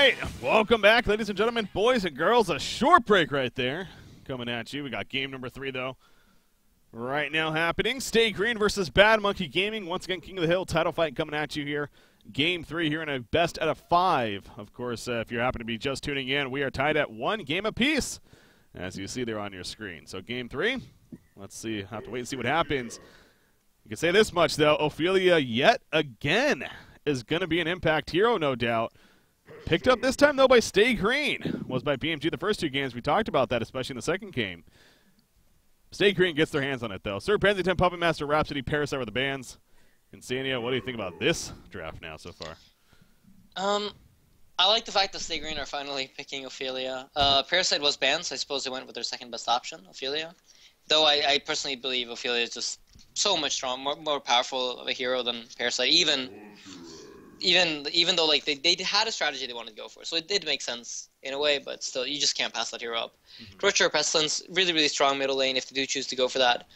right, welcome back, ladies and gentlemen, boys and girls. A short break right there coming at you. We got game number 3, though, right now happening. Stay Green versus Bad Monkey Gaming. Once again, King of the Hill title fight coming at you here. Game 3 here in a best out of 5. Of course, if you happen to be just tuning in, we are tied at 1 game apiece, as you see there on your screen. So game 3, let's see. Have to wait and see what happens. You can say this much, though. Ophelia, yet again, is going to be an impact hero, no doubt. Picked up this time, though, by Stay Green. Was by BMG the first 2 games. We talked about that, especially in the second game. Stay Green gets their hands on it, though. Sir Penzington, Puppet Master, Rhapsody, Parasite were the bands. Insania, what do you think about this draft now so far? I like the fact that Stay Green are finally picking Ophelia. Parasite was banned, so I suppose they went with their second best option, Ophelia. Though I personally believe Ophelia is just so much stronger, more powerful of a hero than Parasite. Even though like they had a strategy they wanted to go for, so it did make sense in a way, but still you just can't pass that hero up. Torture or Pestilence, really strong middle lane if they do choose to go for that.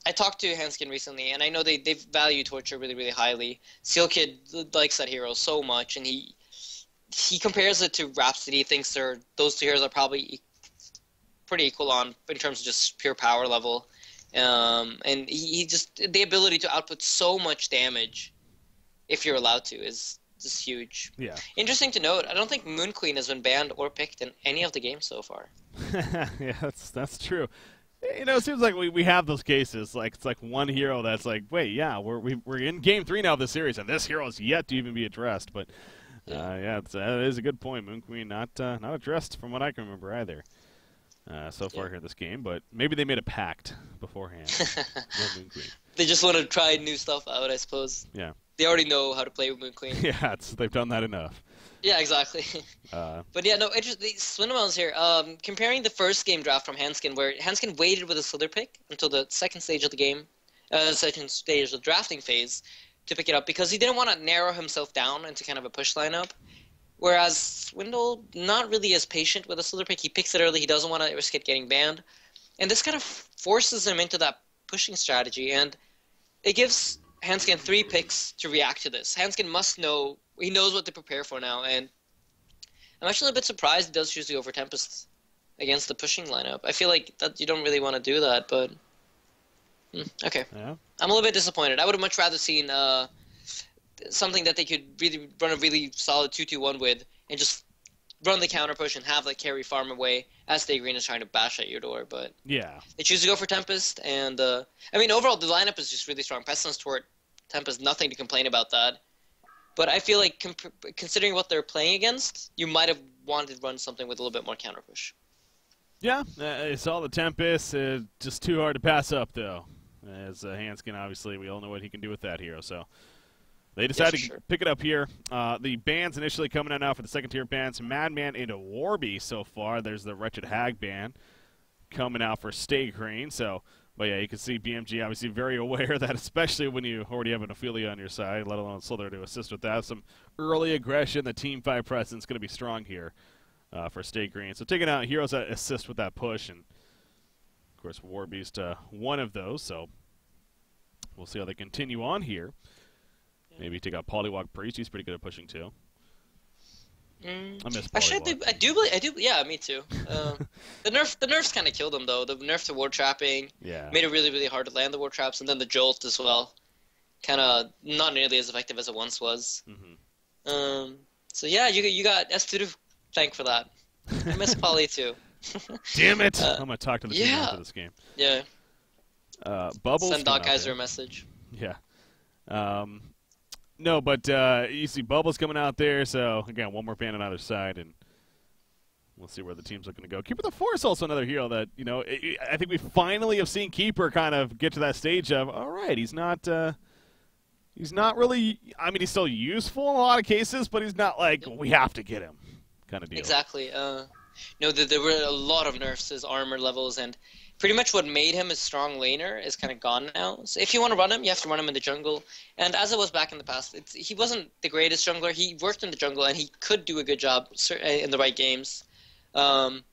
I talked to Hanskin recently, and I know they value Torture really highly. Seal Kid likes that hero so much, and he compares it to Rhapsody. He thinks those 2 heroes are probably pretty equal in terms of just pure power level, and he just the ability to output so much damage, if you're allowed to, is just huge. Yeah. Interesting to note, I don't think Moon Queen has been banned or picked in any of the games so far. Yeah, that's true. You know, it seems like we have those cases. Like it's like one hero that's like, wait, yeah, we're in game 3 now of the series, and this hero is yet to even be addressed. But yeah, that is a good point. Moon Queen not addressed from what I can remember either. So far here in this game, but maybe they made a pact beforehand. No Moon Queen. They just want to try new stuff out, I suppose. Yeah. They already know how to play with Moon Queen. Yeah, they've done that enough. Yeah, exactly. But yeah, no, interesting. Swindlemel's here. Comparing the first game draft from Hanskin, where Hanskin waited with a Slither pick until the second stage of the game, second stage of the drafting phase, to pick it up because he didn't want to narrow himself down into kind of a push lineup. Whereas Swindle, not really as patient with a Slither pick. He picks it early. He doesn't want to risk it getting banned. And this kind of forces him into that pushing strategy. And it gives Hanskin 3 picks to react to this. Hanskin must know. He knows what to prepare for now. And I'm actually a bit surprised he does choose to go for Tempest against the pushing lineup. I feel like that you don't really want to do that, but... okay. Yeah. I'm a little bit disappointed. I would have much rather seen... something that they could really run a really solid 2-2-1 with and just run the counter push and have the carry farm away as Stay Green is trying to bash at your door. But yeah, they choose to go for Tempest, and I mean overall the lineup is just really strong. Pestilence, Tort, Tempest, nothing to complain about that. But I feel like considering what they're playing against, you might have wanted to run something with a little bit more counter push. Yeah, I saw the Tempest. Just too hard to pass up though. As Hanskin, obviously, we all know what he can do with that hero. So. They decided to pick it up here. The bans initially coming out now for the second-tier bans. Madman into Warby so far. There's the Wretched Hag ban coming out for Stay Green. So, but yeah, you can see BMG obviously very aware of that, especially when you already have an Ophelia on your side, let alone Slither to assist with that. Some early aggression. The Team 5 presence is going to be strong here for Stay Green. So taking out heroes that assist with that push. And, of course, Warbeast one of those. So we'll see how they continue on here. Maybe take out Polywog Priest. He's pretty good at pushing too. I miss Polywog. Actually, I do. Yeah, me too. The nerfs kind of killed him though. The nerf to ward trapping made it really hard to land the ward traps, and then the jolt as well, kind of not nearly as effective as it once was. So yeah, you got S2 to thank for that. I miss Poly too. Damn it! I'm gonna talk to the team after this game. Yeah. Bubbles. Send Doc Kaiser a message. Yeah. No, but you see Bubbles coming out there, so, again, one more ban on either side, and we'll see where the team's looking to go. Keeper the Force also another hero that, you know, I think we finally have seen Keeper kind of get to that stage of, all right, he's not really, I mean, he's still useful in a lot of cases, but he's not like, we have to get him kind of deal. Exactly. There were a lot of nerfs to his armor levels, and pretty much what made him a strong laner is kind of gone now. So if you want to run him, you have to run him in the jungle. And as it was back in the past, he wasn't the greatest jungler. He worked in the jungle, and he could do a good job in the right games. But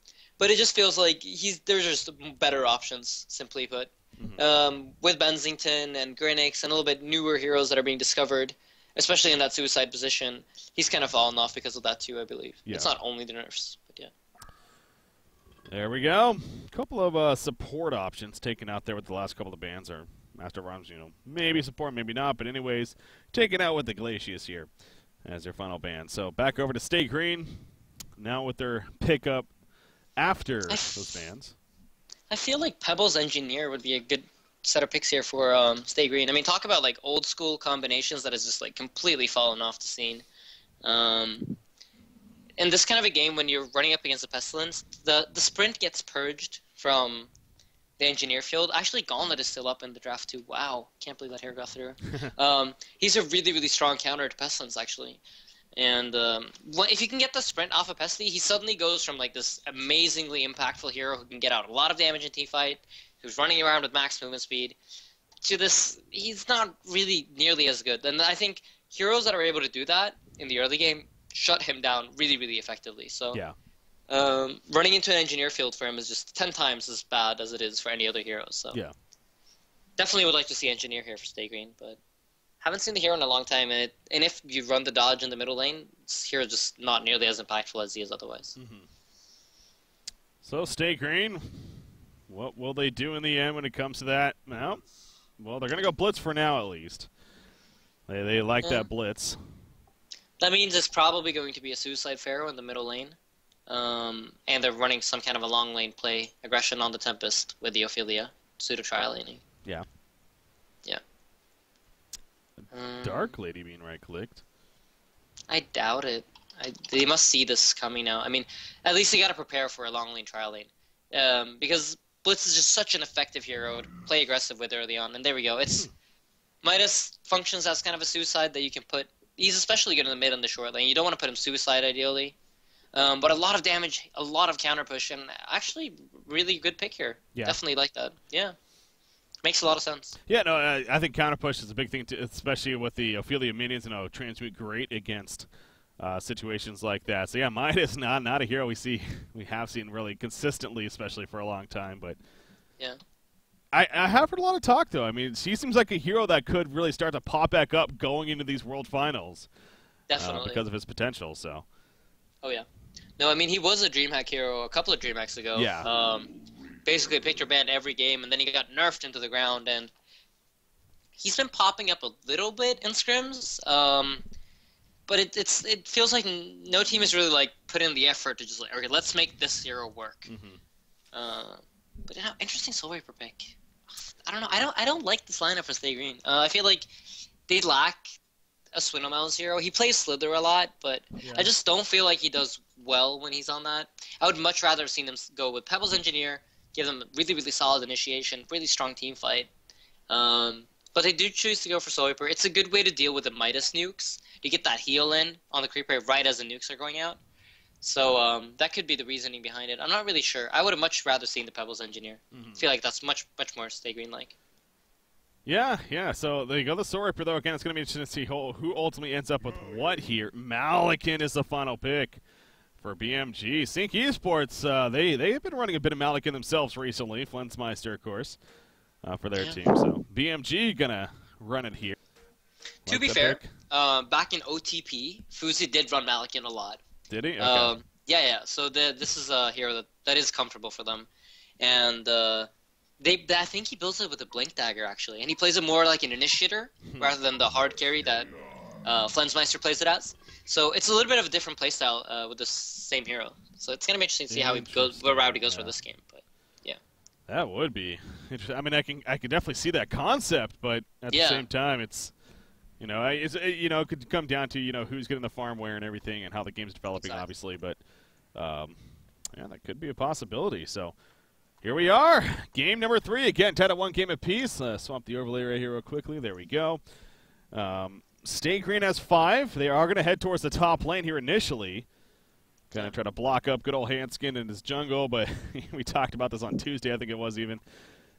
it just feels like there's just better options, simply put. With Benzington and Grinix and a little bit newer heroes that are being discovered, especially in that suicide position. He's kind of fallen off because of that too, I believe. Yeah. It's not only the nerfs, but yeah. There we go. A couple of support options taken out there with the last couple of bans. Or Master of Arms, maybe support, maybe not. But anyways, taken out with the Glacius here as their final ban. So back over to Stay Green, now with their pickup after those bans. I feel like Pebbles Engineer would be a good set of picks here for Stay Green. I mean, talk about like old school combinations that has just like completely fallen off the scene. In this kind of a game, when you're running up against the Pestilence, the sprint gets purged from the Engineer field. Actually, Gauntlet is still up in the draft too. Wow, can't believe that here got through. He's a really, really strong counter to Pestilence, actually. And if you can get the sprint off of Pesty, he suddenly goes from like this amazingly impactful hero who can get out a lot of damage in teamfight, who's running around with max movement speed, to this, he's not really nearly as good. And I think heroes that are able to do that in the early game shut him down really, really effectively. So yeah. Running into an Engineer field for him is just 10 times as bad as it is for any other hero. So yeah. Definitely would like to see Engineer here for Stay Green, but haven't seen the hero in a long time. And if you run the dodge in the middle lane, this hero is just not nearly as impactful as he is otherwise. Mm-hmm. So Stay Green, what will they do in the end when it comes to that? Well, they're going to go Blitz for now at least. They like that Blitz. That means it's probably going to be a Suicide Pharaoh in the middle lane. And they're running some kind of a long lane play, aggression on the Tempest with the Ophelia, pseudo-trial laning. Yeah. Yeah. Dark Lady being right-clicked. I doubt it. They must see this coming now. I mean, at least they got to prepare for a long lane trial lane. Because Blitz is just such an effective hero to play aggressive with early on. And there we go. It's Midas functions as kind of a suicide that you can put. He's especially good in the mid and the short lane. You don't want to put him suicide ideally. But a lot of damage, a lot of counter push, and actually really good pick here. Yeah. Definitely like that. Yeah. Makes a lot of sense. Yeah, no, I think counter push is a big thing, especially with the Ophelia minions. Transmute great against situations like that. So yeah, Midas not a hero we have seen really consistently, especially for a long time. But yeah, I have heard a lot of talk though. I mean, she seems like a hero that could really start to pop back up going into these World Finals. Definitely because of his potential. So. Oh yeah. No, I mean he was a DreamHack hero a couple of DreamHacks ago. Yeah. Basically picture banned every game, and then he got nerfed into the ground, and he's been popping up a little bit in scrims, but it feels like no team has really like put in the effort to just like, okay, let's make this hero work. Mm-hmm. But interesting Soul Reaper pick. I don't know. I don't like this lineup for Stay Green. I feel like they lack a Swindlemel's hero. He plays Slither a lot, but yeah. I just don't feel like he does well when he's on that. I would much rather have seen them go with Pebbles Engineer, give them really, really solid initiation, really strong team fight. But they do choose to go for Soul Reaper. It's a good way to deal with the Midas nukes, to get that heal in on the creeper right as the nukes are going out. So that could be the reasoning behind it. I'm not really sure. I would have much rather seen the Pebbles Engineer. I feel like that's much more Stay Green-like. Yeah. So there you go. The Soul Reaper, though, again, it's going to be interesting to see who ultimately ends up with what here. Malakin is the final pick for BMG. Sync Esports, they've been running a bit of Malakin themselves recently. Flensmeister, of course, for their team. So BMG going to run it here. To be fair, back in OTP, Fuzi did run Malakin a lot. Did he? Okay. Yeah. So this is a hero that is comfortable for them. And I think he builds it with a Blink Dagger, actually. And he plays it more like an Initiator rather than the hard carry that Flensmeister plays it as. So it's a little bit of a different playstyle with the same hero. So it's going to be interesting to see how he goes, what route he goes for this game. But yeah. That would be interesting. I mean, I can definitely see that concept, but at the same time, it's it could come down to who's getting the farmware and everything and how the game's developing, obviously. But that could be a possibility. So here we are, game number 3 again, tied at 1 game apiece. Swamp the overlay right here real quickly. There we go. Stay Green has 5. They are going to head towards the top lane here initially. Kind of try to block up good old Hanskin in his jungle, but we talked about this on Tuesday, I think it was even.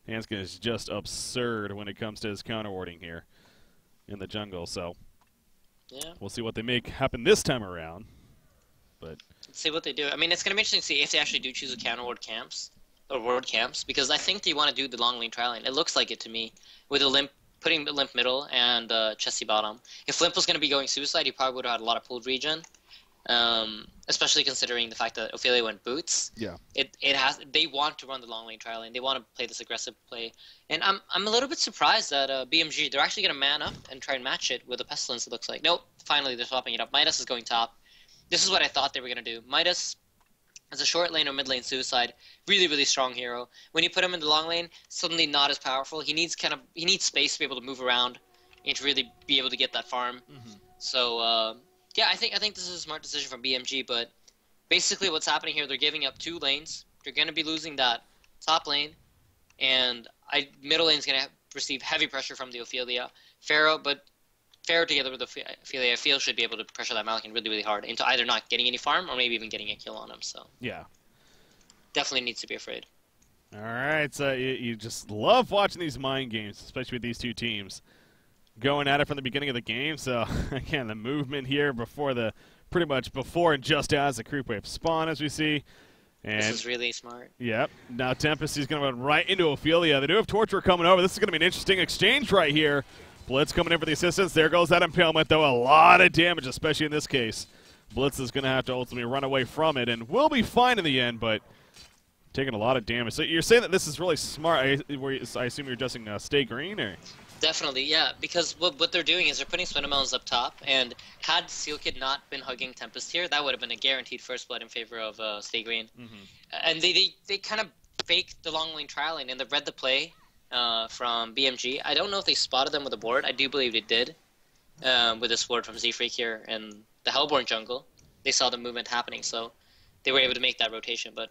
Hanskin is just absurd when it comes to his counter warding here in the jungle, so we'll see what they make happen this time around. But let's see what they do. I mean, it's going to be interesting to see if they actually do choose a counter ward camps, or ward camps, because I think they want to do the long lane trial lane. It looks like it to me, with a limp putting Limp middle and Chessie bottom. If Limp was going to be going suicide, he probably would have had a lot of pulled regen. Especially considering the fact that Ophelia went boots. Yeah. They want to run the long lane trial lane. They want to play this aggressive play. And I'm a little bit surprised that BMG, they're actually going to man up and try and match it with a Pestilence, it looks like. Nope, finally they're swapping it up. Midas is going top. This is what I thought they were going to do. Midas as a short lane or mid lane suicide, really, really strong hero. When you put him in the long lane, suddenly not as powerful. He needs space to be able to move around and to really be able to get that farm. Mm-hmm. So yeah, I think this is a smart decision from BMG, but basically what's happening here, they're giving up 2 lanes. They're going to be losing that top lane, and middle lane's going to receive heavy pressure from the Ophelia. Pharaoh together with Ophelia, I feel should be able to pressure that Malikan really, really hard into either not getting any farm or maybe even getting a kill on him. So yeah, definitely needs to be afraid. All right, so you just love watching these mind games, especially with these 2 teams going at it from the beginning of the game. So again, the movement here pretty much before and just as the creep wave spawn, as we see. And this is really smart. Yep. Now Tempest is going to run right into Ophelia. They do have Torture coming over. This is going to be an interesting exchange right here. Blitz coming in for the assistance. There goes that impalement, though. A lot of damage, especially in this case. Blitz is going to have to ultimately run away from it, and will be fine in the end, but taking a lot of damage. So you're saying that this is really smart. I assume you're adjusting Stay Green, or? Definitely, yeah, because what they're doing is they're putting Swindelmelons up top, and had Sealkid not been hugging Tempest here, that would have been a guaranteed first blood in favor of Stay Green. Mm-hmm. And they kind of faked the long lane trial lane, and they read the play from BMG. I don't know if they spotted them with a board. I do believe they did with a sword from Z-Freak here and the Hellborn jungle. They saw the movement happening, so they were able to make that rotation, but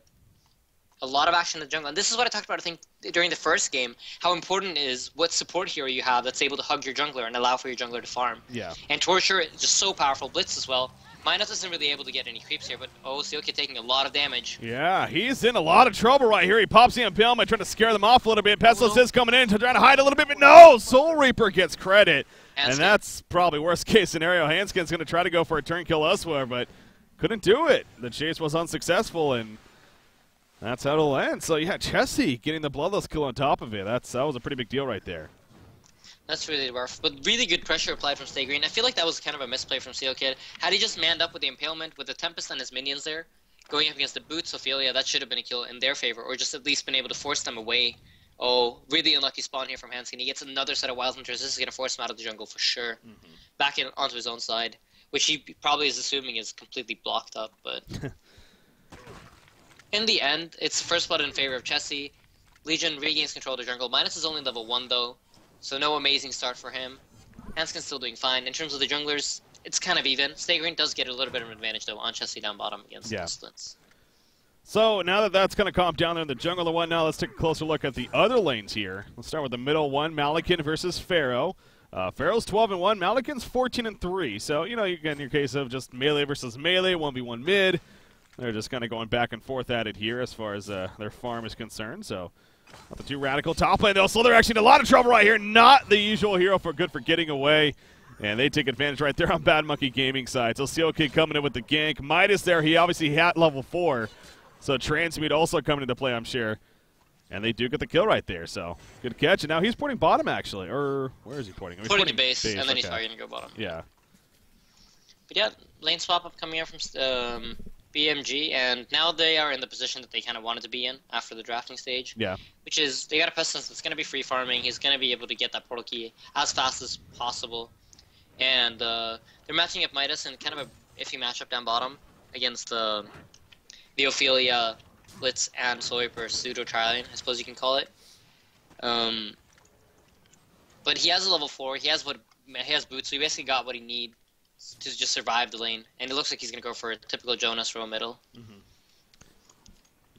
a lot of action in the jungle. And this is what I talked about, I think, during the first game, how important is what support hero you have that's able to hug your jungler and allow for your jungler to farm. Yeah. And Torture is just so powerful. Blitz as well. Minos isn't really able to get any creeps here, but Sealkid taking a lot of damage. Yeah, he's in a lot of trouble right here. He pops the Impalement, trying to scare them off a little bit. Pestilence is coming in to try to hide a little bit, but no! Soul Reaper gets credit. And that's probably worst case scenario. Hanskin's going to try to go for a turn kill elsewhere, but couldn't do it. The chase was unsuccessful, and that's how it'll end. So, yeah, Chessie getting the Bloodlust kill on top of it. That was a pretty big deal right there. That's really rough, but really good pressure applied from Stay Green. I feel like that was kind of a misplay from Sealkid. Had he just manned up with the Impalement, with the Tempest and his minions there, going up against the Boots, Ophelia, that should have been a kill in their favor, or just at least been able to force them away. Really unlucky spawn here from Hanskin. He gets another set of Wild Hunters. This is going to force him out of the jungle for sure. Mm-hmm. Back onto his own side, which he probably is assuming is completely blocked up, but... In the end, it's first blood in favor of Chessie. Legion regains control of the jungle. Midas is only level 1 though, so no amazing start for him. Hanskin's still doing fine. In terms of the junglers, it's kind of even. Stay Green does get a little bit of an advantage though on Chessie down bottom against Pestilence. So now that that's going to calm down there in the jungle, the one now, let's take a closer look at the other lanes here. Let's start with the middle one, Malikan versus Pharaoh. Pharaoh's 12-1, Malikan's 14-3. So, you know, you get in your case of just melee versus melee, 1v1 mid. They're just kind of going back and forth at it here as far as their farm is concerned. So, not the too radical top lane, though. So they're actually in a lot of trouble right here. Not the usual hero for getting away. And they take advantage right there on Bad Monkey Gaming side. So Sealkid coming in with the gank. Midas there, he obviously had level 4. So Transmute also coming into play, I'm sure. And they do get the kill right there. So, good catch. And now he's porting bottom, actually. Or where is he porting? Porting to base, and then he's probably going to go bottom. Yeah. But yeah, lane swap up coming out from... BMG, and now they are in the position that they kind of wanted to be in after the drafting stage. Yeah. Which is, they got a Pestilence that's going to be free farming. He's going to be able to get that portal key as fast as possible. And they're matching up Midas in kind of a iffy matchup down bottom against the Ophelia, Blitz, and Soul Reaper pseudo trialing, I suppose you can call it. But he has a level 4. He has boots, so he basically got what he needs to just survive the lane, and it looks like he's going to go for a typical Jonas row middle. Mm-hmm.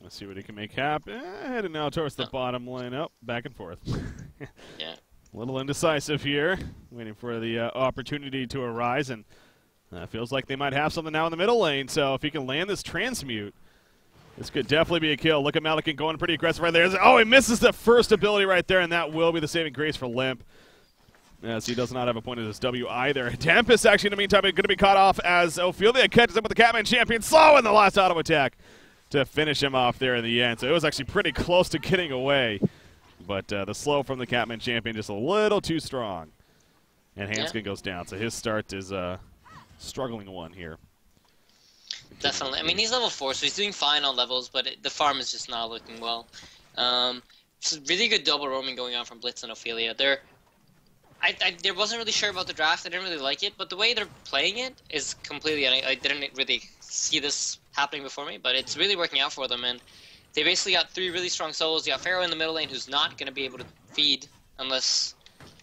Let's see what he can make happen. Heading now towards the bottom lane. Oh, back and forth. Yeah. A little indecisive here, waiting for the opportunity to arise, and feels like they might have something now in the middle lane, so if he can land this Transmute, this could definitely be a kill. Look at Malikan going pretty aggressive right there. Oh, he misses the first ability right there, and that will be the saving grace for Limp. As he does not have a point in his W either. Tempest actually in the meantime going to be caught off as Ophelia catches up with the Catman champion. Slow in the last auto attack to finish him off there in the end. So it was actually pretty close to getting away. but the slow from the Catman champion just a little too strong. And Hanskin goes down, so his start is a struggling one here. Definitely. I mean, he's level 4, so he's doing fine on levels, but the farm is just not looking well. It's a really good double roaming going on from Blitz and Ophelia. I wasn't really sure about the draft. I didn't really like it, but the way they're playing it is completely... I didn't really see this happening before me, but it's really working out for them, and they basically got 3 really strong solos. You got Pharaoh in the middle lane, who's not going to be able to feed unless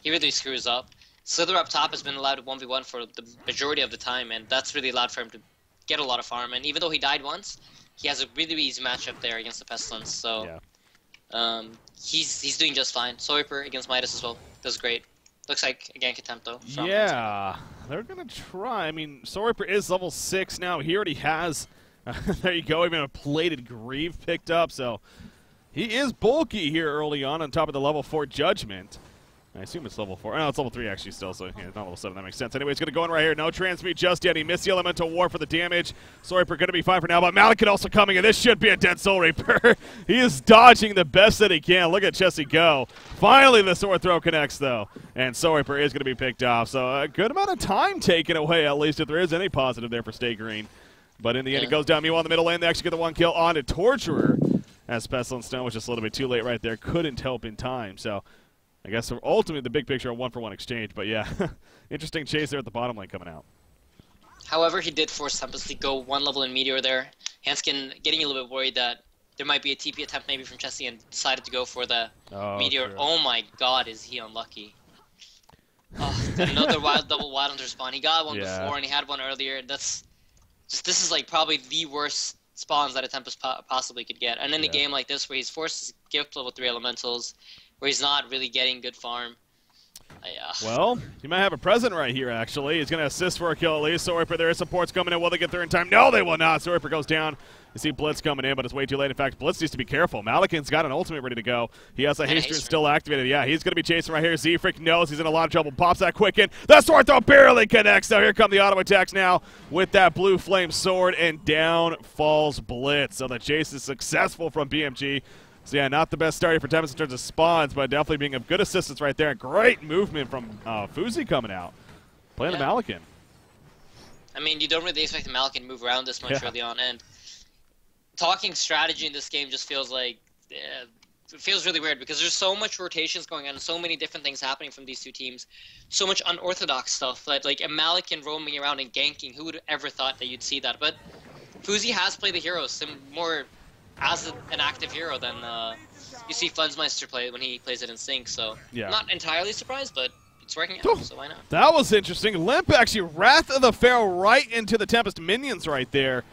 he really screws up. Slither up top has been allowed to 1v1 for the majority of the time, and that's really allowed for him to get a lot of farm. And even though he died once, he has a really easy matchup there against the Pestilence. So he's doing just fine. Soiper against Midas as well does great. Looks like a gank attempt though. Yeah, they're gonna try. I mean, Soiper is level 6 now. He already has. There you go. Even a plated Grieve picked up. So he is bulky here early on top of the level 4 Judgment. I assume it's level 4. No, it's level 3 actually still, so yeah, it's not level 7. That makes sense. Anyway, he's going to go in right here. No transmute just yet. He missed the Elemental War for the damage. Soiper going to be fine for now, but Malikan also coming, and this should be a dead Soul Reaper. He is dodging the best that he can. Look at Chessie go. Finally, the Sword Throw connects, though, and Soul Reaper is going to be picked off. So a good amount of time taken away, at least, if there is any positive there for Stay Green. But in the end, it goes down. Meanwhile, in the middle lane, they actually get the 1 kill on a Torturer, as Pestilence Stone was just a little bit too late right there. Couldn't help in time, so... I guess ultimately the big picture, a 1-for-1 exchange, but yeah, interesting chase there at the bottom lane coming out. However, he did force Tempest to go 1 level in Meteor there. Hanskin getting a little bit worried that there might be a TP attempt maybe from Chessie and decided to go for the Meteor. True. Oh my god, is he unlucky. Oh, another double wild hunter spawn. He got one before and he had one earlier. This is like probably the worst spawns that a Tempest possibly could get. And in a game like this where he's forced to gift level 3 elementals, where he's not really getting good farm. Well, he might have a present right here, actually. He's going to assist for a kill at least. Soiper, there is supports coming in. Will they get there in time? No, they will not. Soiper goes down. You see Blitz coming in, but it's way too late. In fact, Blitz needs to be careful. Malikan's got an ultimate ready to go. He has a haster still activated. Yeah, he's going to be chasing right here. Z-Freak knows he's in a lot of trouble. Pops that quick in. The sword throw barely connects. So here come the auto attacks now with that blue flame sword, and down falls Blitz. So the chase is successful from BMG. So yeah, not the best starting for Tempest in terms of spawns, but definitely being of good assistance right there. Great movement from Fuzi coming out, playing the Malikan. I mean, you don't really expect the Malikan to move around this much early on, and talking strategy in this game just feels like it feels really weird because there's so much rotations going on and so many different things happening from these two teams. So much unorthodox stuff that like a Malikan roaming around and ganking. Who would have ever thought that you'd see that? But Fuzi has played the heroes more as an active hero than you see Flensmeister play when he plays it in sync, so not entirely surprised, but it's working out, so why not? That was interesting. Limp actually Wrath of the Pharaoh right into the Tempest minions right there.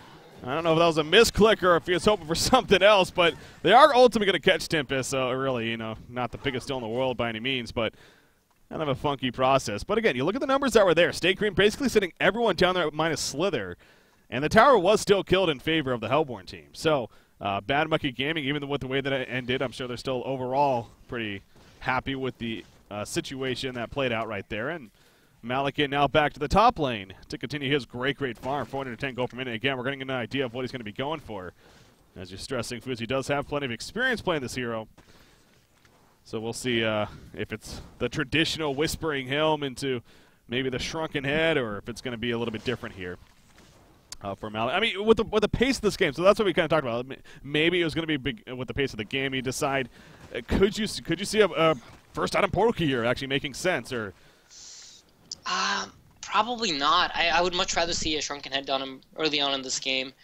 I don't know if that was a misclick or if he was hoping for something else, but they are ultimately going to catch Tempest, so really, you know, not the biggest deal in the world by any means, but kind of a funky process. But again, you look at the numbers that were there. Stay Green basically sitting everyone down there minus Slither, and the tower was still killed in favor of the Hellborn team. So Bad Monkey Gaming, even with the way that it ended, I'm sure they're still overall pretty happy with the situation that played out right there. And Malikan now back to the top lane to continue his great farm. 410 gold per minute. Again, we're getting an idea of what he's going to be going for. As you're stressing, Fuzi does have plenty of experience playing this hero. So we'll see if it's the traditional Whispering Helm into maybe the Shrunken Head, or if it's going to be a little bit different here. For Malikan. I mean, with the pace of this game, so that's what we kind of talked about. Maybe it was going to be big with the pace of the game. You decide, could you see a first item portal key here actually making sense, or? Probably not. I would much rather see a Shrunken Head on him early on in this game.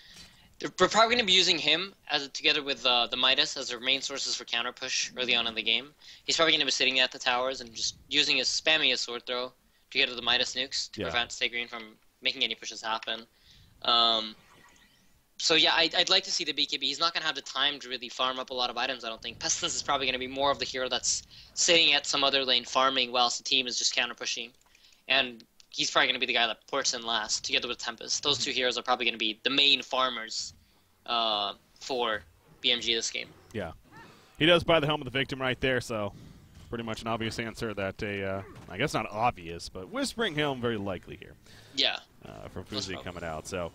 We're probably going to be using him together with the Midas as their main sources for counter push early on in the game. He's probably going to be sitting at the towers and just spamming his sword throw to get to the Midas nukes to prevent Stay Green from making any pushes happen. So yeah, I'd like to see the BKB. He's not going to have the time to really farm up a lot of items, I don't think. Pestilence is probably going to be more of the hero that's sitting at some other lane farming whilst the team is just counter pushing. And he's probably going to be the guy that ports in last together with Tempest. Those two heroes are probably going to be the main farmers for BMG this game. Yeah. He does buy the Helm of the Victim right there, so pretty much an obvious answer that I guess not obvious, but Whispering Helm very likely here. Yeah. From Fuzi coming out. So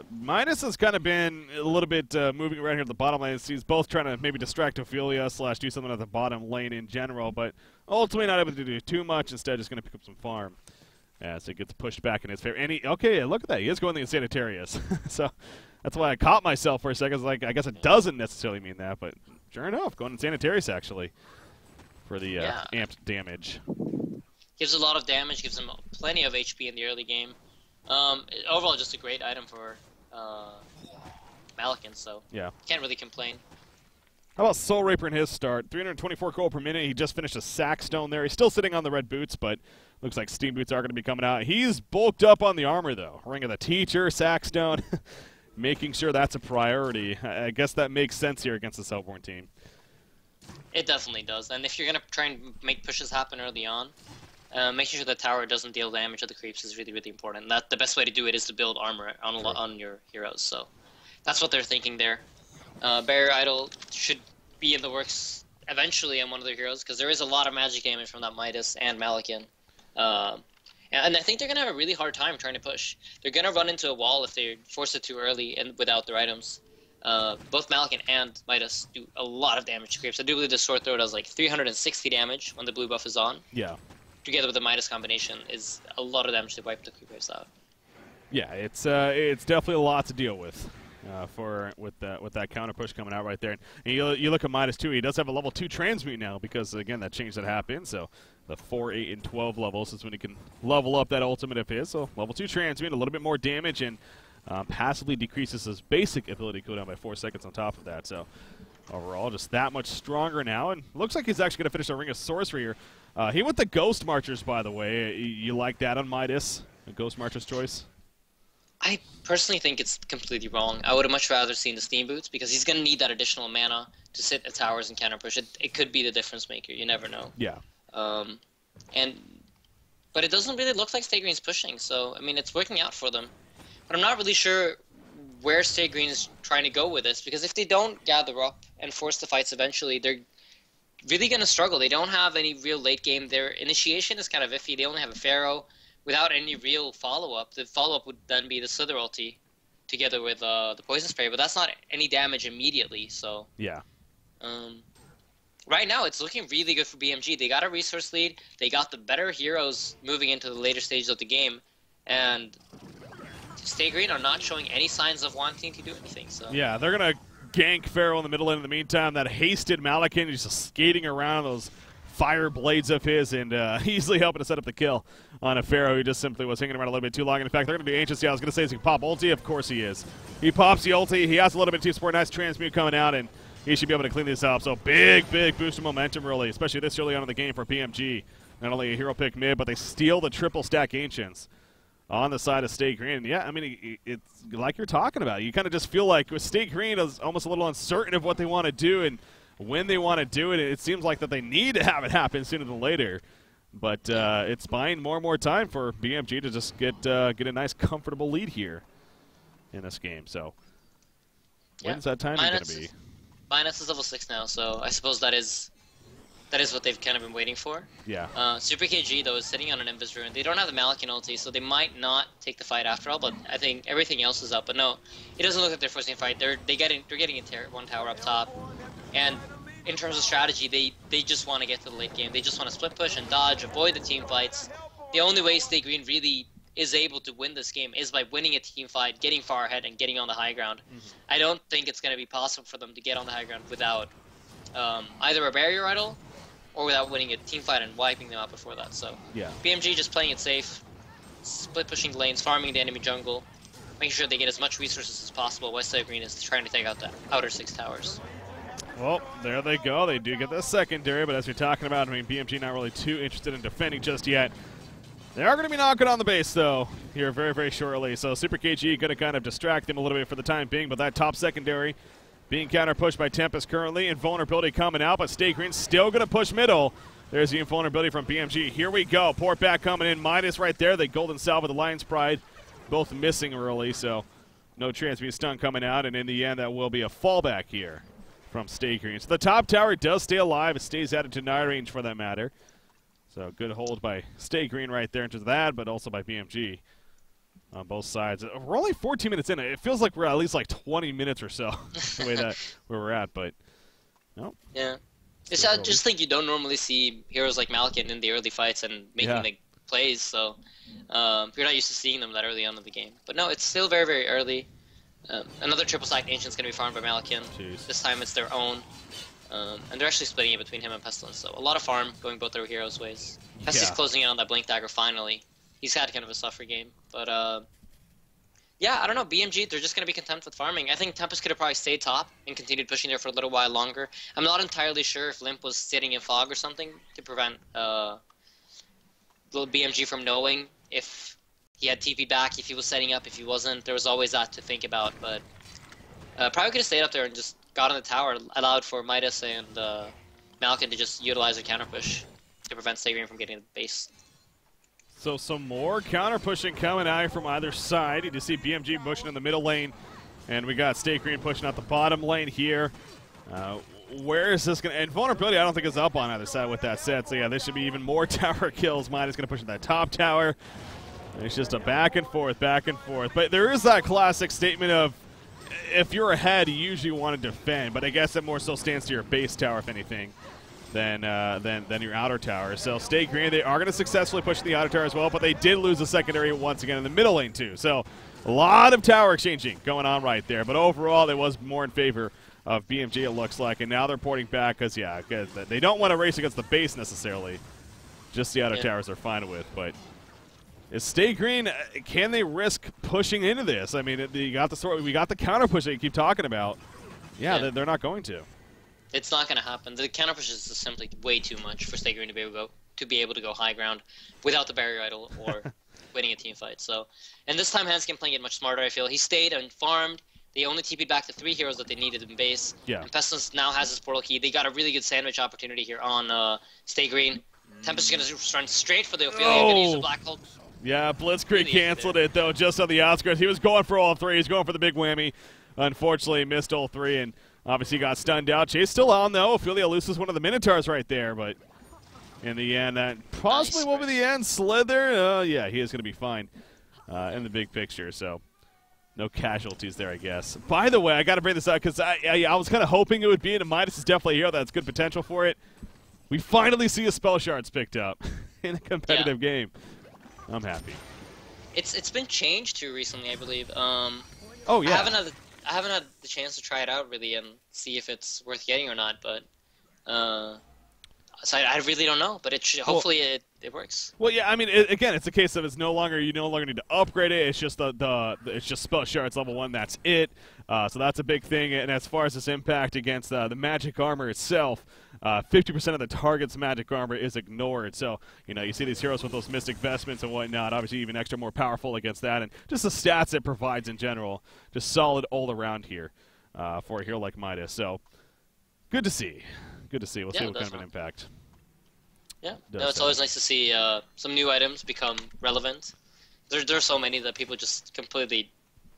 Midas has kind of been a little bit moving around here at the bottom lane. He's both trying to maybe distract Ophelia / do something at the bottom lane in general, but ultimately not able to do too much. Instead, just going to pick up some farm as it gets pushed back in his favor. And okay, look at that. He is going the Insanitarius. So that's why I caught myself for a second. Like, I guess it doesn't necessarily mean that, but sure enough, going Insanitarius actually for the amped damage. Gives a lot of damage, gives him plenty of HP in the early game. Overall, just a great item for Malakin, so yeah, can't really complain. How about Soul Raper in his start? 324 gold per minute. He just finished a Sackstone there. He's still sitting on the red boots, but looks like Steam Boots are going to be coming out. He's bulked up on the armor, though. Ring of the Teacher, Sackstone, making sure that's a priority. I guess that makes sense here against the Selborn team. It definitely does. And if you're going to try and make pushes happen early on, making sure the tower doesn't deal damage to the creeps is really, really important. The best way to do it is to build armor on your heroes. So that's what they're thinking there. Barrier Idol should be in the works eventually on one of their heroes, because there is a lot of magic damage from that Midas and Malakin. And I think they're going to have a really hard time trying to push. They're going to run into a wall if they force it too early and without their items. Both Malakin and Midas do a lot of damage to creeps. I do believe the Sword Throw does like 360 damage when the blue buff is on. Yeah. Together with the Midas combination is a lot of damage to wipe the creepers out. Yeah, it's definitely a lot to deal with. With that counter push coming out right there, and you look at Midas too. He does have a level 2 transmute now because again that change that happened. So the 4, 8, and 12 levels is when he can level up that ultimate of his. So level 2 transmute, a little bit more damage, and passively decreases his basic ability cooldown by 4 seconds on top of that. So overall, just that much stronger now, and looks like he's actually going to finish a Ring of Sorcery here. He went the Ghost Marchers, by the way. You like that on Midas? A Ghost Marchers choice? I personally think it's completely wrong. I would have much rather seen the Steam Boots, because he's going to need that additional mana to sit at towers and counter push. It could be the difference maker. You never know. Yeah. But it doesn't really look like Stay Green's pushing, so I mean it's working out for them. But I'm not really sure where Stay Green is trying to go with this, because if they don't gather up and force the fights eventually, they're really going to struggle. They don't have any real late game. Their initiation is kind of iffy. They only have a Pharaoh without any real follow-up. The follow-up would then be the Slither ulti together with the Poison Spray, but that's not any damage immediately, so... Yeah. Right now, it's looking really good for BMG. They got a resource lead. They got the better heroes moving into the later stages of the game, and Stay Green are not showing any signs of wanting to do anything, so... Yeah, they're going to gank Pharaoh in the middle lane in the meantime. That hasted Malakin, he's just skating around those fire blades of his and easily helping to set up the kill on a Pharaoh who just simply was hanging around a little bit too long. In fact, they're going to be anxious. Yeah, I was going to say, is he pop ulti? Of course he is. He pops the ulti. He has a little bit too support. Nice transmute coming out, and he should be able to clean this up. So big boost of momentum, really, especially this early on in the game for BMG. Not only a hero pick mid, but they steal the triple stack Ancients on the side of Stay Green. And yeah, I mean, it's like you're talking about. You kind of just feel like with Stay Green is almost a little uncertain of what they want to do, and when they want to do it, it seems like that they need to have it happen sooner than later. But it's buying more and more time for BMG to just get a nice, comfortable lead here in this game. So when's that time going to be? Minus is level 6 now, so I suppose that is what they've kind of been waiting for. Yeah. Super KG, though, is sitting on an Invis Rune. They don't have the Malakin ulti, so they might not take the fight after all, but I think everything else is up. But no, it doesn't look like they're forcing a fight. They're getting one tower up top. And in terms of strategy, they just want to get to the late game. They just want to split push and dodge, avoid the team fights. The only way Stay Green really is able to win this game is by winning a team fight, getting far ahead, and getting on the high ground. I don't think it's going to be possible for them to get on the high ground without either a barrier idol or without winning a team fight and wiping them out before that. So yeah, BMG just playing it safe, split pushing lanes, farming the enemy jungle, making sure they get as much resources as possible while Stay Green is trying to take out the outer 6 towers. Well, there they go. They do get the secondary, but as you're talking about, I mean, BMG not really too interested in defending just yet. They are going to be knocking on the base, though, here very, very shortly. So Super KG going to kind of distract them a little bit for the time being, but that top secondary being counter-pushed by Tempest currently. Invulnerability coming out, but Stay Green still going to push middle. There's the invulnerability from BMG. Here we go. Port back coming in. Midas right there. The Golden Salve with the Lion's Pride both missing early, so no transmute stun coming out, and in the end, that will be a fallback here from Stay Green. So the top tower does stay alive. It stays out of deny range for that matter. So good hold by Stay Green right there into that, but also by BMG on both sides. We're only 14 minutes in. It feels like we're at least like 20 minutes or so the way that where we're at, but no. Yeah. I just think you don't normally see heroes like Malkin in the early fights and making the plays, so you're not used to seeing them that early on in the game. But no, it's still very, very early. Another triple stack Ancient's going to be farmed by Malkin. Jeez. This time it's their own. And they're actually splitting it between him and Pestilence, so a lot of farm going both their heroes' ways. Pestilence closing in on that Blink Dagger finally. He's had kind of a suffer game, but yeah, I don't know. BMG, they're just going to be content with farming. I think Tempest could have probably stayed top and continued pushing there for a little while longer. I'm not entirely sure if Limp was sitting in fog or something to prevent little BMG from knowing if he had TP back, if he was setting up, if he wasn't. There was always that to think about, but probably could have stayed up there and just got on the tower, allowed for Midas and Malkin to just utilize a counter push to prevent Stay Green from getting the base. So some more counter pushing coming out from either side. You just see BMG pushing in the middle lane, and we got Stay Green pushing out the bottom lane here. Where is this going to end? Vulnerability, I don't think is up on either side with that said. So yeah, there should be even more tower kills. Midas going to push in that top tower. It's just a back and forth, back and forth. But there is that classic statement of, if you're ahead, you usually want to defend, but I guess it more so stands to your base tower, if anything, than your outer tower. So Stay Green, they are going to successfully push the outer tower as well, but they did lose the secondary once again in the middle lane too. So a lot of tower exchanging going on right there, but overall it was more in favor of BMG, it looks like, and now they're porting back because, yeah, they don't want to race against the base necessarily. Just the outer towers they're fine with, but is Stay Green, can they risk pushing into this? I mean, we got the counter push that you keep talking about. Yeah. They're not going to. It's not going to happen. The counter push is just simply way too much for Stay Green to be able to go high ground without the barrier idol or winning a team fight. So, and this time Hanskin playing it much smarter, I feel. He stayed and farmed. They only TP'd back the 3 heroes that they needed in base. Yeah. And Pestilence now has his portal key. They got a really good sandwich opportunity here on Stay Green. Tempest is going to run straight for the Ophelia. Going to use the Black Hole. Yeah, Blitzkrieg really canceled it, though, just on the outskirts. He was going for all 3. He's going for the big whammy. Unfortunately, missed all 3, and obviously got stunned out. Chase still on, though. Ophelia loses one of the Minotaurs right there, but in the end, that possibly will be the end. Slither, yeah, he is going to be fine in the big picture, so no casualties there, I guess. By the way, I got to bring this up because I was kind of hoping it would be, and Midas is definitely here. That's good potential for it. We finally see a spell shards picked up in a competitive game. I'm happy. It's been changed too recently, I believe. Oh yeah. I haven't had the chance to try it out really and see if it's worth getting or not, but so I really don't know. But hopefully it works. Well, yeah. I mean, again, it's a case of you no longer need to upgrade it. It's just it's just spell shards level 1. That's it. So that's a big thing. And as far as its impact against the magic armor itself, 50% of the target's magic armor is ignored. So, you see these heroes with those mystic vestments and whatnot, obviously even extra more powerful against that. And just the stats it provides in general, just solid all around here for a hero like Midas. So, good to see. Good to see. We'll see what kind of an impact. Yeah, no, it's always nice to see some new items become relevant. There's so many that people just completely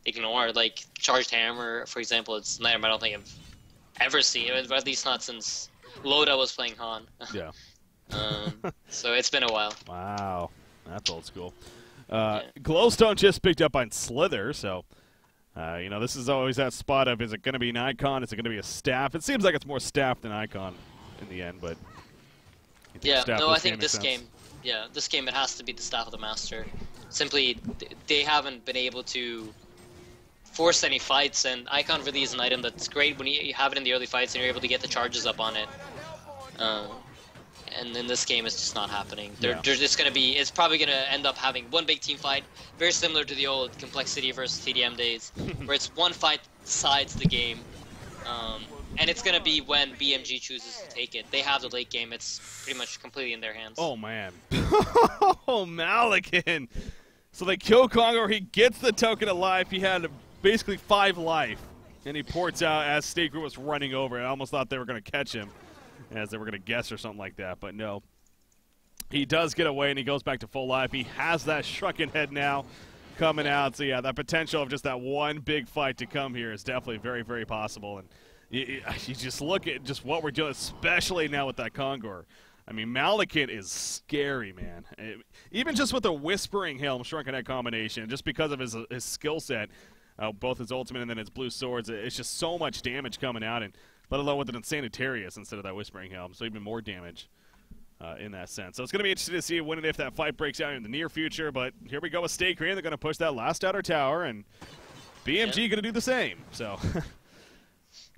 ignore. Like Charged Hammer, for example, it's an item I don't think I've ever seen, or at least not since Loda was playing Han. Yeah. So it's been a while. Wow, that's old school. Glowstone just picked up on Slither, so this is always that spot of, is it going to be an icon? Is it going to be a staff? It seems like it's more staff than icon in the end, but yeah, no, I think this game it has to be the Staff of the Master. Simply, they haven't been able to force any fights, and Icon really is an item that's great when you have it in the early fights and you're able to get the charges up on it. And in this game, it's just not happening. It's probably going to end up having one big team fight, very similar to the old Complexity versus TDM days, where it's one fight decides the game. And it's going to be when BMG chooses to take it. They have the late game. It's pretty much completely in their hands. Oh, man. Oh, Malikan. So they kill Congo. He gets the token of life. He had basically 5 life. And he ports out as Stay Green was running over. I almost thought they were going to catch him, as they were going to guess or something like that. But no. He does get away, and he goes back to full life. He has that shrunken head now coming out. So, yeah, that potential of just that one big fight to come here is definitely very, very possible. And you just look at just what we're doing, especially now with that Kongor. I mean, Malekith is scary, man. Even just with the Whispering Helm Shrunken Head combination, just because of his skill set, both his ultimate and then his blue swords, it's just so much damage coming out, and let alone with an Insanitarius instead of that Whispering Helm, so even more damage in that sense. So it's going to be interesting to see when and if that fight breaks out in the near future, but here we go with Stay Green. They're going to push that last outer tower, and BMG going to do the same, so going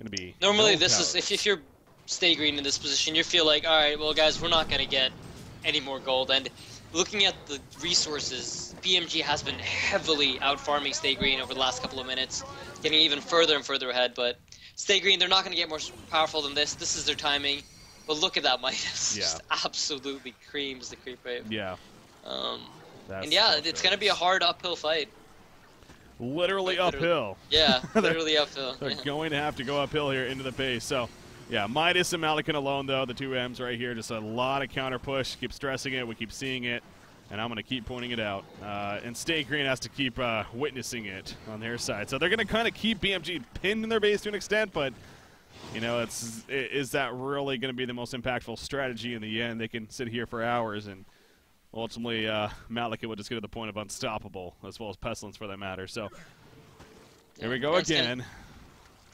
to be normally this is if you're Stay Green in this position, you feel like, all right, well guys, we're not going to get any more gold, and looking at the resources, BMG has been heavily out farming Stay Green over the last couple of minutes, getting even further and further ahead, but Stay Green, they're not going to get more powerful than this. This is their timing. But look at that Midas. Yeah. Just absolutely creams the creep wave. Yeah. And yeah, it's going to be a hard uphill fight. Literally uphill. Yeah, literally uphill. They're going to have to go uphill here into the base. So, yeah, Midas and Malekith alone, though, the two M's right here, just a lot of counter push. Keep stressing it. We keep seeing it. And I'm going to keep pointing it out. And Stay Green has to keep witnessing it on their side. So they're going to kind of keep BMG pinned in their base to an extent, but, you know, is that really going to be the most impactful strategy in the end? They can sit here for hours, and ultimately Malekith will just get to the point of unstoppable, as well as Pestilence for that matter. So here we go again.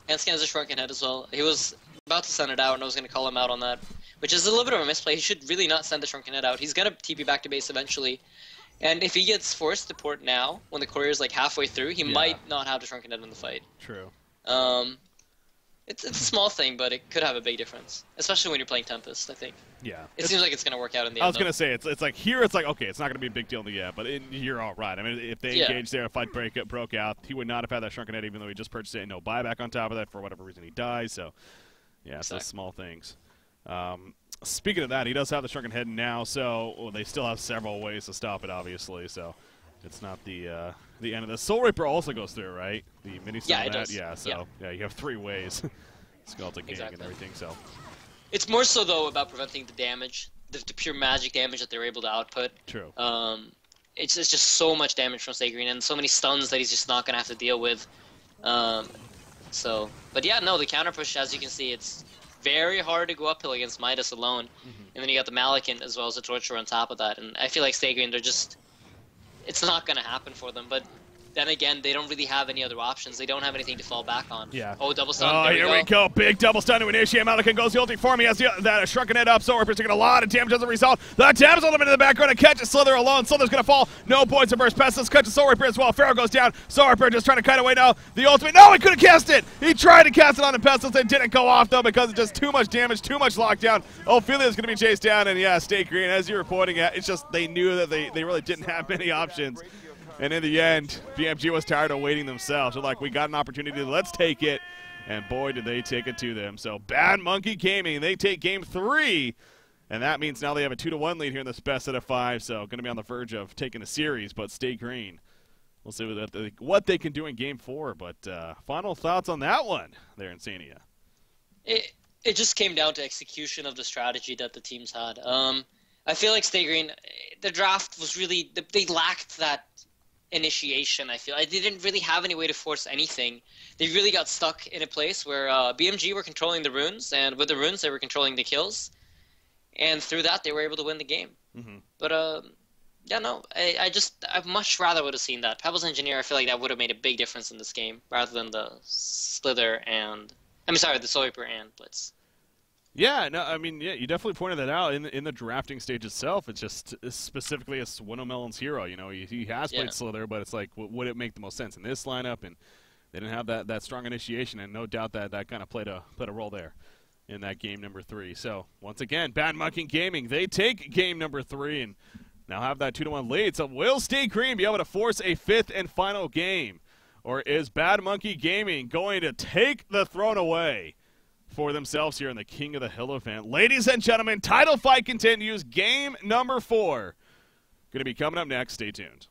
Hanskin has a Shrunken Head as well. He was about to send it out, and I was going to call him out on that, which is a little bit of a misplay. He should really not send the Shrunken Head out. He's going to TP back to base eventually. And if he gets forced to port now, when the courier's like halfway through, he might not have the Shrunken Head in the fight. True. It's a small thing, but it could have a big difference, especially when you're playing Tempest, I think. Yeah. It seems like it's going to work out in the end. I was going to say, it's like here, it's like, okay, it's not going to be a big deal in the end, but you're all right. I mean, if they engaged there, a fight broke out, he would not have had that Shrunken Head, even though he just purchased it, no buyback on top of that. For whatever reason, he dies, so yeah, it's those small things. Speaking of that, he does have the Shrunken Head now, so they still have several ways to stop it, obviously, so it's not the end of this. Soul Reaper also goes through, right? The mini it does. Yeah, so yeah, you have 3 ways. Skeleton Gang and everything, so. It's more so, though, about preventing the damage, the pure magic damage that they're able to output. True. It's just so much damage from Stay Green, and so many stuns that he's just not going to have to deal with. But yeah, no, the counter push, as you can see, it's very hard to go uphill against Midas alone. And then you got the Malekith as well as the Torture on top of that. And I feel like Stay Green, they're just... It's not going to happen for them, but then again, they don't really have any other options. They don't have anything to fall back on. Yeah. Oh, double stun. Oh, here we go. Big double stun to initiate. Malekith goes the ulti for me. Has that Shrunken Head up. Soul Reaper's taking a lot of damage as a result. The damage ultimate in the background to catch a Slither alone. Slither's going to fall. No points of burst. Pestilence catches Soul Reaper as well. Pharaoh goes down. Soul Reaper just trying to kite away now. The ultimate. No, he could have cast it. He tried to cast it on the Pestilence. It didn't go off, though, because it's just too much damage, too much lockdown. Ophelia's going to be chased down. And, yeah, Stay Green, as you were pointing at, it's just they knew that they really didn't have many options. And in the end, BMG was tired of waiting themselves. They're like, we got an opportunity, let's take it. And boy, did they take it to them. So Bad Monkey Gaming, they take game 3. And that means now they have a 2-1 lead here in this best out of 5. So going to be on the verge of taking a series, but Stay Green. We'll see what they can do in game 4. But final thoughts on that one there in Sania. It just came down to execution of the strategy that the teams had. I feel like Stay Green, the draft was really, they lacked that initiation. I feel they didn't really have any way to force anything. They really got stuck in a place where BMG were controlling the runes, and with the runes they were controlling the kills, and through that they were able to win the game. But yeah, no, I much rather would have seen that Pebbles Engineer. I feel like that would have made a big difference in this game rather than the Slither and the Soul Reaper and Blitz. Yeah, no, I mean, yeah, you definitely pointed that out in the drafting stage itself. It's just specifically as Windowmelon's hero. You know, he has played Slither, but it's like, would it make the most sense in this lineup? And they didn't have that strong initiation, and no doubt that kind of played a role there in that game number 3. So once again, Bad Monkey Gaming, they take game number 3 and now have that 2-1 lead. So will Stay Green be able to force a 5th and final game, or is Bad Monkey Gaming going to take the throne away for themselves here in the King of the Hill event? Ladies and gentlemen, title fight continues. Game number 4 going to be coming up next. Stay tuned.